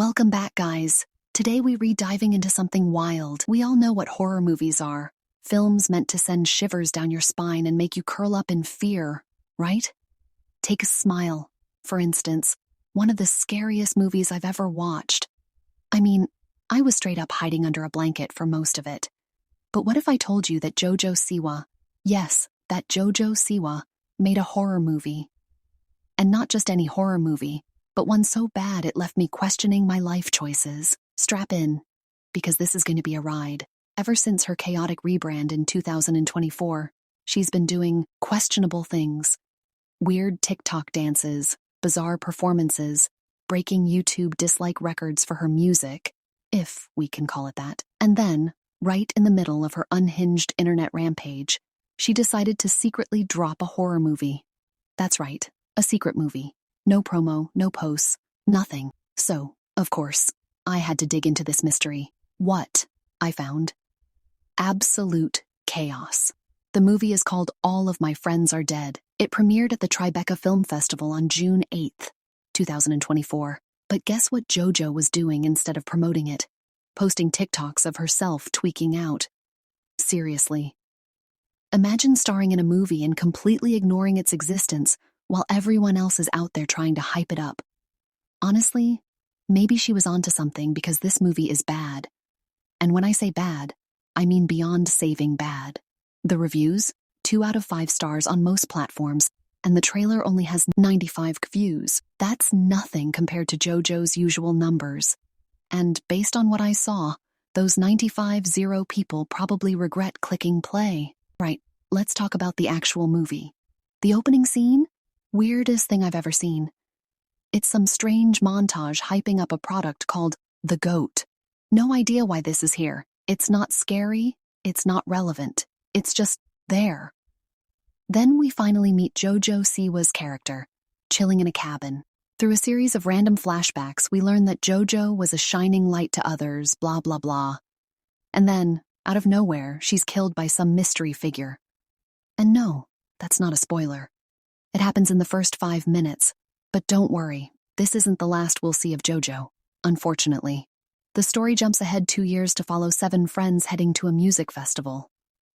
Welcome back, guys. Today we re-diving into something wild. We all know what horror movies are. Films meant to send shivers down your spine and make you curl up in fear, right? Take a Smile, for instance, one of the scariest movies I've ever watched. I mean, I was straight up hiding under a blanket for most of it. But what if I told you that Jojo Siwa, yes, that Jojo Siwa, made a horror movie? And not just any horror movie, but one so bad it left me questioning my life choices. Strap in, because this is going to be a ride. Ever since her chaotic rebrand in 2024, she's been doing questionable things. Weird TikTok dances, bizarre performances, breaking YouTube dislike records for her music, if we can call it that. And then, right in the middle of her unhinged internet rampage, she decided to secretly drop a horror movie. That's right, a secret movie. No promo, no posts, nothing. So, of course, I had to dig into this mystery. What? I found absolute chaos. The movie is called All of My Friends Are Dead. It premiered at the Tribeca Film Festival on June 8th, 2024. But guess what JoJo was doing instead of promoting it? Posting TikToks of herself tweaking out. Seriously. Imagine starring in a movie and completely ignoring its existence while everyone else is out there trying to hype it up. Honestly, maybe she was onto something because this movie is bad. And when I say bad, I mean beyond saving bad. The reviews, 2 out of 5 stars on most platforms, and the trailer only has 95 views. That's nothing compared to JoJo's usual numbers. And based on what I saw, those 95 people probably regret clicking play. Right, let's talk about the actual movie. The opening scene? Weirdest thing I've ever seen. It's some strange montage hyping up a product called the goat. No idea why this is here. It's not scary, it's not relevant. It's just there. Then we finally meet Jojo Siwa's character, chilling in a cabin. Through a series of random flashbacks, we learn that Jojo was a shining light to others, blah blah blah. And then, out of nowhere, she's killed by some mystery figure. And no, that's not a spoiler. It happens in the first 5 minutes. But don't worry, this isn't the last we'll see of Jojo, unfortunately. The story jumps ahead 2 years to follow 7 friends heading to a music festival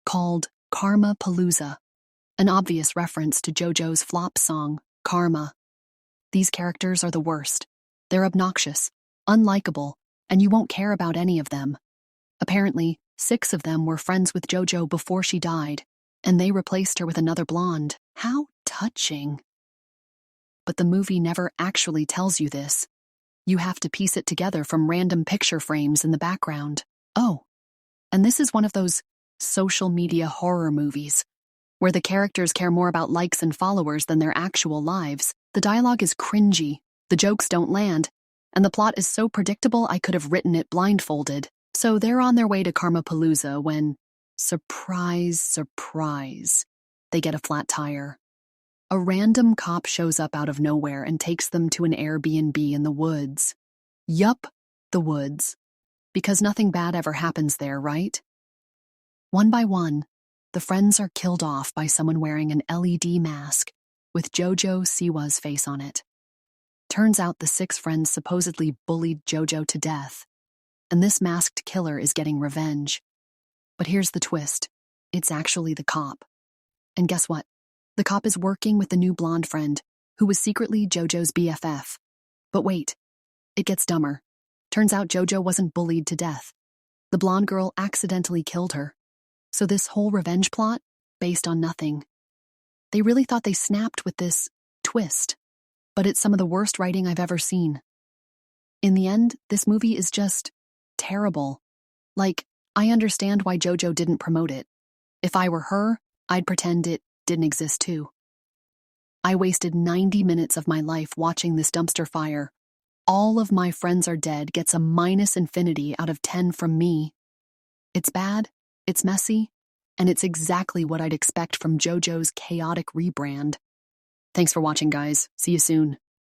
called Karma Palooza, an obvious reference to JoJo's flop song, Karma. These characters are the worst. They're obnoxious, unlikable, and you won't care about any of them. Apparently, 6 of them were friends with JoJo before she died, and they replaced her with another blonde. How touching. But the movie never actually tells you this. You have to piece it together from random picture frames in the background. Oh, and this is one of those social media horror movies, where the characters care more about likes and followers than their actual lives. The dialogue is cringy, the jokes don't land, and the plot is so predictable I could have written it blindfolded. So they're on their way to Karma Palooza when, surprise, surprise, they get a flat tire. A random cop shows up out of nowhere and takes them to an Airbnb in the woods. Yup, the woods. Because nothing bad ever happens there, right? One by one, the friends are killed off by someone wearing an LED mask with Jojo Siwa's face on it. Turns out the 6 friends supposedly bullied Jojo to death, and this masked killer is getting revenge. But here's the twist. It's actually the cop. And guess what? The cop is working with the new blonde friend, who was secretly Jojo's BFF. But wait, it gets dumber. Turns out Jojo wasn't bullied to death. The blonde girl accidentally killed her. So this whole revenge plot, based on nothing. They really thought they snapped with this twist, but it's some of the worst writing I've ever seen. In the end, this movie is just terrible. Like, I understand why Jojo didn't promote it. If I were her, I'd pretend it didn't exist too. I wasted 90 minutes of my life watching this dumpster fire. All of My Friends Are Dead gets a -infinity out of 10 from me. It's bad, it's messy, and it's exactly what I'd expect from JoJo's chaotic rebrand. Thanks for watching, guys. See you soon.